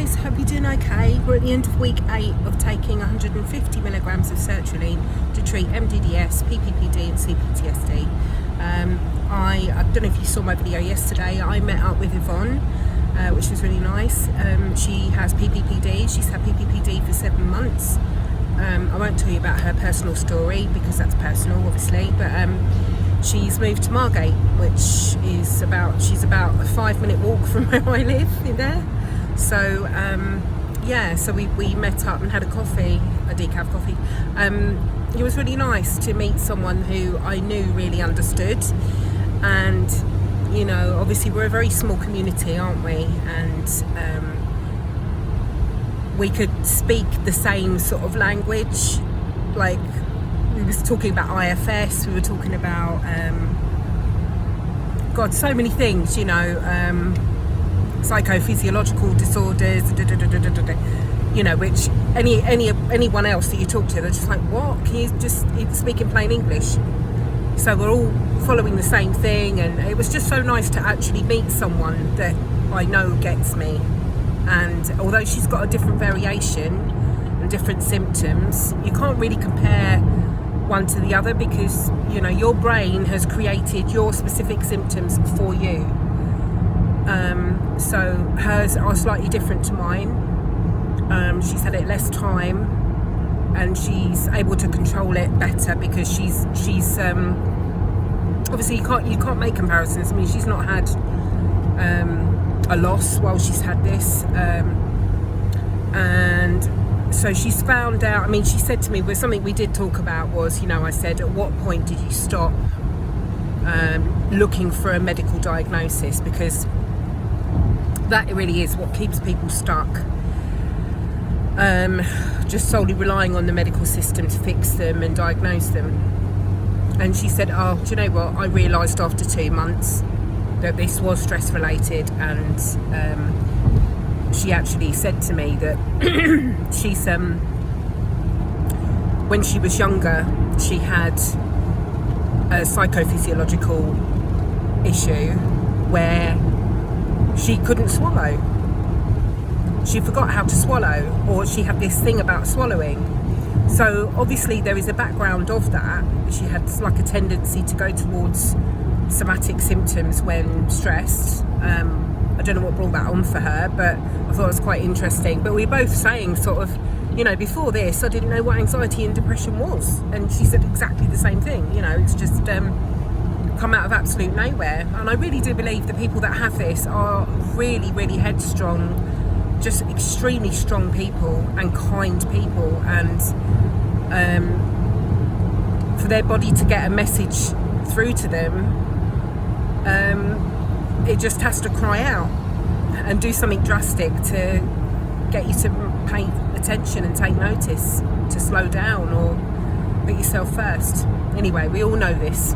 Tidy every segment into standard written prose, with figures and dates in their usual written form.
guys, hope you're doing okay. We're at the end of week 8 of taking 150 milligrams of sertraline to treat MDDS, PPPD and CPTSD. I don't know if you saw my video yesterday. I met up with Yvonne, which was really nice. She has PPPD. She's had PPPD for 7 months. I won't tell you about her personal story because that's personal, obviously, but she's moved to Margate, which is she's about a 5-minute walk from where I live in there. So so we met up and had a decaf coffee. It was really nice to meet someone who I knew really understood, and you know, obviously we're a very small community, aren't we, and we could speak the same sort of language. Like, we was talking about IFS, we were talking about so many things, you know, psychophysiological disorders, you know, which anyone else that you talk to, they're just like, what? Can you just speak in plain English? So we're all following the same thing, and it was just so nice to actually meet someone that I know gets me. And although she's got a different variation and different symptoms, you can't really compare one to the other because, you know, your brain has created your specific symptoms for you. So hers are slightly different to mine. She's had it less time and she's able to control it better because she's obviously you can't make comparisons. I mean, she's not had a loss while she's had this, and so she's found out. I mean, she said to me, was something we did talk about was, you know, I said, at what point did you stop looking for a medical diagnosis, because that really is what keeps people stuck, just solely relying on the medical system to fix them and diagnose them. And she said, oh, do you know what, I realised after 2 months that this was stress related, and she actually said to me that she's when she was younger she had a psychophysiological issue where she couldn't swallow. She forgot how to swallow, or she had this thing about swallowing. So obviously there is a background of that. She had like a tendency to go towards somatic symptoms when stressed. I don't know what brought that on for her, but I thought it was quite interesting. But we were both saying sort of, you know, before this I didn't know what anxiety and depression was, and she said exactly the same thing. You know, it's just come out of absolute nowhere. And I really do believe the people that have this are really, really headstrong, just extremely strong people and kind people, and for their body to get a message through to them, it just has to cry out and do something drastic to get you to pay attention and take notice, to slow down or put yourself first. Anyway, we all know this.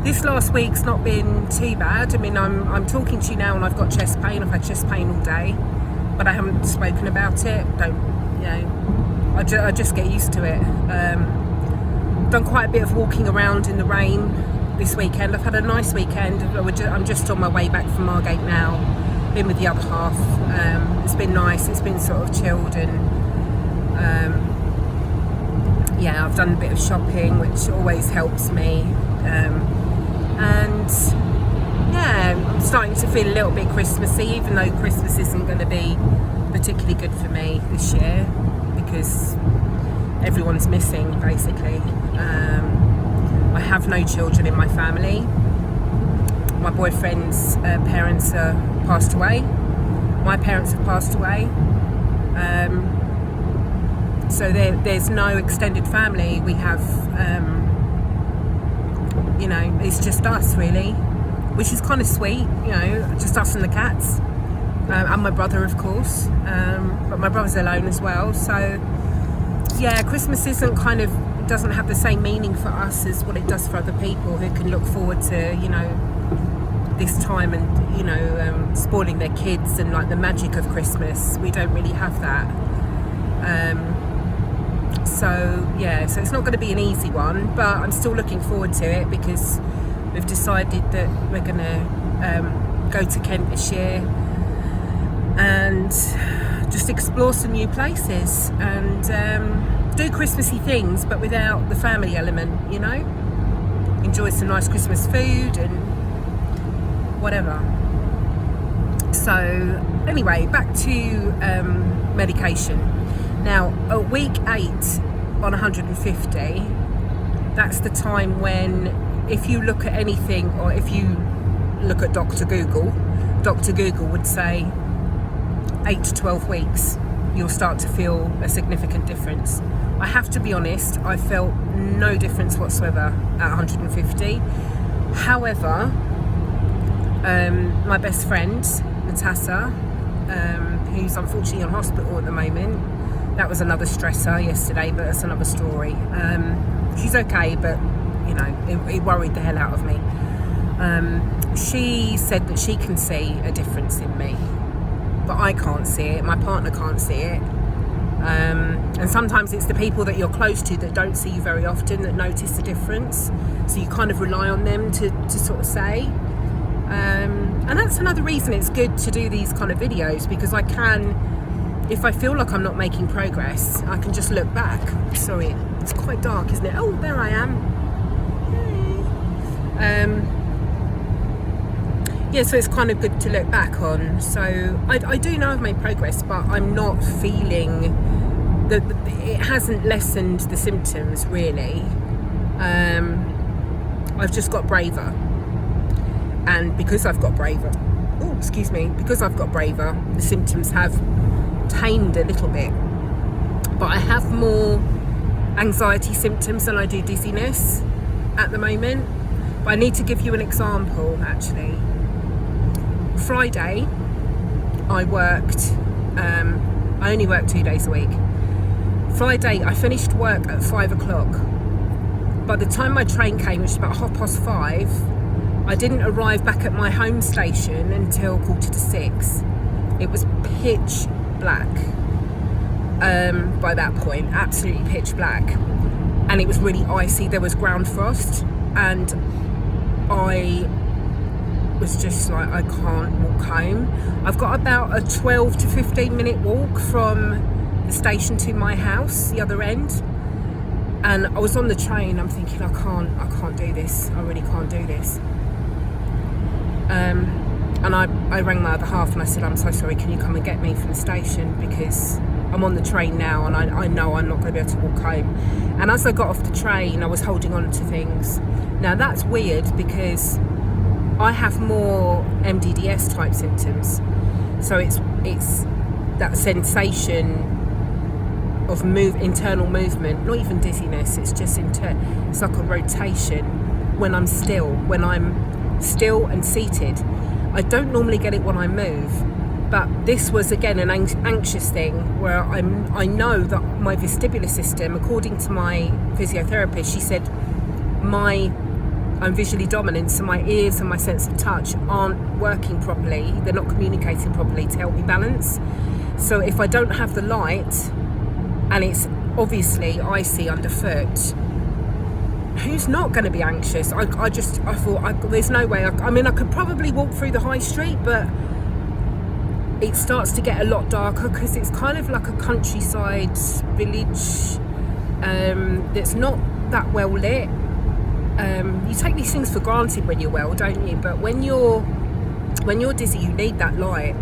This last week's not been too bad. I mean, I'm talking to you now and I've got chest pain. I've had chest pain all day, but I haven't spoken about it. I just get used to it. Done quite a bit of walking around in the rain this weekend. I've had a nice weekend. I'm just on my way back from Margate now. Been with the other half. It's been nice. It's been sort of chilled, and I've done a bit of shopping, which always helps me. And I'm starting to feel a little bit Christmassy, even though Christmas isn't going to be particularly good for me this year because everyone's missing, basically. I have no children in my family. My boyfriend's parents are passed away. My parents have passed away. So there's no extended family. We have, you know, it's just us really, which is kind of sweet, you know, just us and the cats. And my brother, of course. But my brother's alone as well. So yeah, Christmas doesn't have the same meaning for us as what it does for other people who can look forward to, you know, this time and, you know, spoiling their kids and like the magic of Christmas. We don't really have that. So it's not going to be an easy one, but I'm still looking forward to it because we've decided that we're going to go to Kent this year. just explore some new places and do Christmassy things, but without the family element, you know. Enjoy some nice Christmas food and whatever. So anyway, back to medication. Now, at week 8 on 150, that's the time when, if you look at anything, or if you look at Dr. Google would say 8 to 12 weeks, you'll start to feel a significant difference. I have to be honest, I felt no difference whatsoever at 150. However, my best friend, Natasha, who's unfortunately in hospital at the moment, that was another stressor yesterday, but that's another story. She's okay, but you know, it worried the hell out of me. She said that she can see a difference in me, but I can't see it, my partner can't see it. And sometimes it's the people that you're close to that don't see you very often that notice the difference, so you kind of rely on them to sort of say. And that's another reason it's good to do these kind of videos, because I can, if I feel like I'm not making progress, I can just look back. Sorry, it's quite dark, isn't it? Oh, there I am. Yay. Yeah, so it's kind of good to look back on. So I do know I've made progress, but I'm not feeling that it hasn't lessened the symptoms really. I've just got braver, and because I've got braver, the symptoms have tamed a little bit. But I have more anxiety symptoms than I do dizziness at the moment. But I need to give you an example actually. Friday, I only worked 2 days a week. Friday, I finished work at 5 o'clock. By the time my train came, which was about 5:30, I didn't arrive back at my home station until 5:45. It was pitch black by that point, absolutely pitch black. And it was really icy, there was ground frost, and I was just like, I can't walk home. I've got about a 12 to 15 minute walk from the station to my house, the other end. And I was on the train, I'm thinking, I can't do this. I really can't do this. And I rang my other half and I said, I'm so sorry, can you come and get me from the station, because I'm on the train now and I know I'm not going to be able to walk home. And as I got off the train, I was holding on to things. Now that's weird, because I have more MDDS type symptoms, so it's that sensation of internal movement, not even dizziness. It's just it's like a rotation when I'm still and seated. I don't normally get it when I move, but this was again an anxious thing where I know that my vestibular system, according to my physiotherapist, she said I'm visually dominant, so my ears and my sense of touch aren't working properly. They're not communicating properly to help me balance. So if I don't have the light, and it's obviously icy underfoot, who's not going to be anxious? I thought, there's no way. I mean, I could probably walk through the high street, but it starts to get a lot darker because it's kind of like a countryside village that's not that well lit. You take these things for granted when you're well, don't you? But when you're dizzy, you need that light.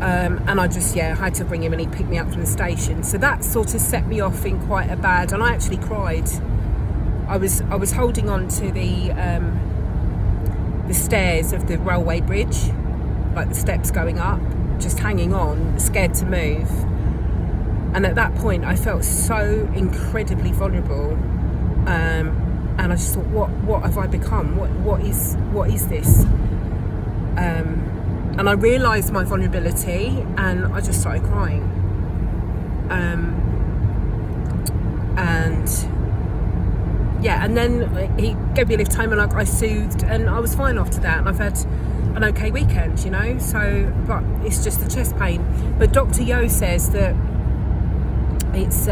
And I just had to bring him, and he picked me up from the station. So that sort of set me off in quite a bad, and I actually cried. I was holding on to the stairs of the railway bridge, like the steps going up, just hanging on, scared to move. And at that point, I felt so incredibly vulnerable. And I just thought, what have I become? What is this? And I realised my vulnerability, and I just started crying. And then he gave me a lift home, and I soothed, and I was fine after that. And I've had an okay weekend, you know. So, but it's just the chest pain. But Dr. Yo says that it's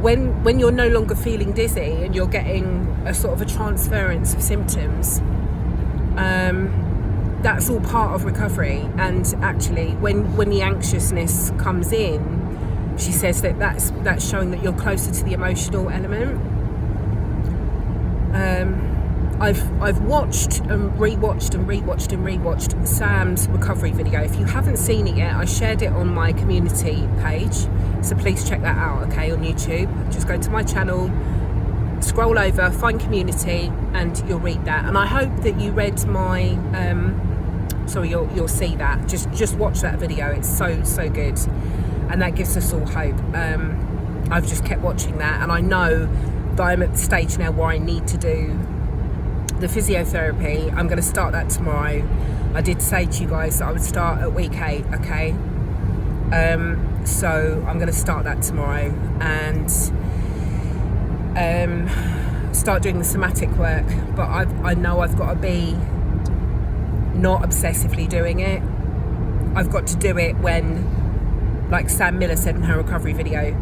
when you're no longer feeling dizzy and you're getting a sort of a transference of symptoms, that's all part of recovery. And actually, when the anxiousness comes in, she says that's showing that you're closer to the emotional element. I've watched and rewatched Sam's recovery video. If you haven't seen it yet, I shared it on my community page, so please check that out, okay, on YouTube. Just go to my channel, scroll over, find community, and you'll read that. And I hope that you read my you'll see that. Just watch that video. It's so good, and that gives us all hope. I've just kept watching that, and I know that I'm at the stage now where I need to do the physiotherapy. I'm going to start that tomorrow. I did say to you guys that I would start at week 8, okay? So I'm going to start that tomorrow and start doing the somatic work. But I know I've got to be not obsessively doing it. I've got to do it when, like Sam Miller said in her recovery video,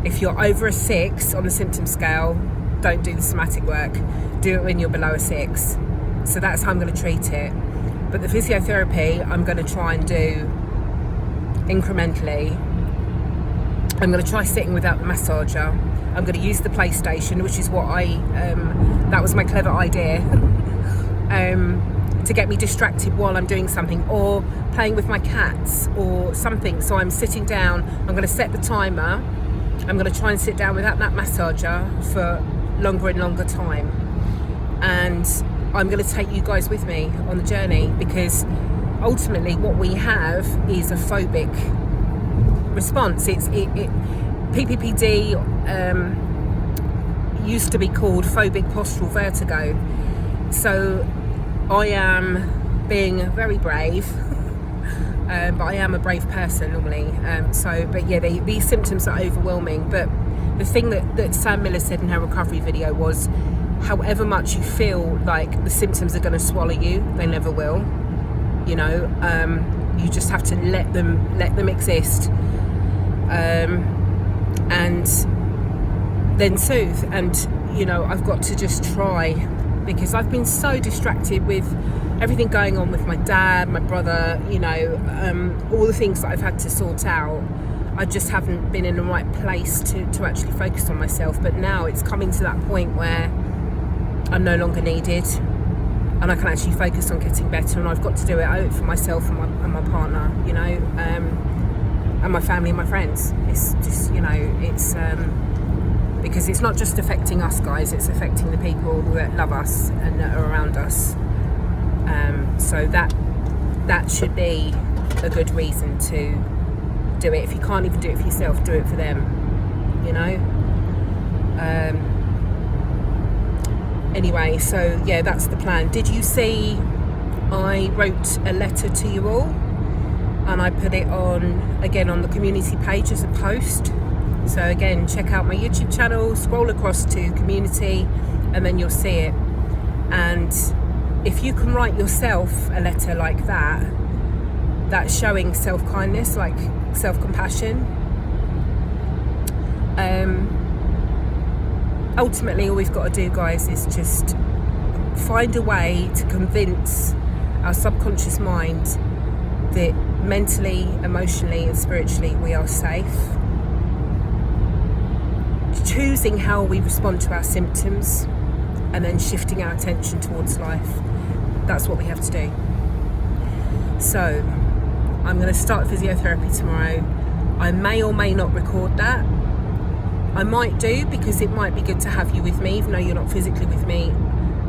if you're over a 6 on the symptom scale, don't do the somatic work. Do it when you're below a 6. So that's how I'm going to treat it. But the physiotherapy, I'm going to try and do incrementally. I'm going to try sitting without the massager. I'm going to use the PlayStation, which is what that was my clever idea, to get me distracted while I'm doing something, or playing with my cats or something. So I'm sitting down, I'm going to set the timer. I'm going to try and sit down without that massager for longer and longer time, and I'm going to take you guys with me on the journey, because ultimately what we have is a phobic response. PPPD used to be called phobic postural vertigo. So I am being very brave, but I am a brave person normally. But yeah, these symptoms are overwhelming. But the thing that Sam Miller said in her recovery video was, however much you feel like the symptoms are going to swallow you, they never will. You know, you just have to let them exist, and then soothe. And you know, I've got to just try, because I've been so distracted with everything going on with my dad, my brother, you know, all the things that I've had to sort out. I just haven't been in the right place to actually focus on myself. But now it's coming to that point where I'm no longer needed, and I can actually focus on getting better. And I've got to do it. I owe it for myself and my partner, you know, and my family and my friends. It's just, you know, it's because it's not just affecting us, guys. It's affecting the people that love us and that are around us. So that should be a good reason to do it. If you can't even do it for yourself, do it for them, you know. Anyway, so yeah, that's the plan. Did you see I wrote a letter to you all, and I put it on the community page as a post? So again, check out my YouTube channel, scroll across to community, and then you'll see it. And if you can write yourself a letter like that, that's showing self-kindness, like self-compassion. Ultimately, all we've got to do, guys, is just find a way to convince our subconscious mind that mentally, emotionally, and spiritually we are safe. Choosing how we respond to our symptoms, and then shifting our attention towards life. That's what we have to do. So I'm going to start physiotherapy tomorrow. I may or may not record that. I might do, because it might be good to have you with me, even though you're not physically with me.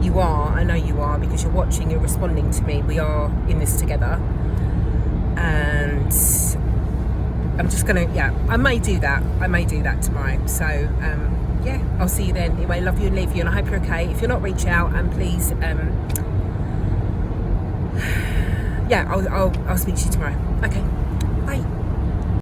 You are, I know you are, because you're watching, you're responding to me. We are in this together. And I'm just going to, I may do that tomorrow. So, I'll see you then. Anyway, love you and leave you, and I hope you're okay. If you're not, reach out, and please, I'll speak to you tomorrow. Okay, bye.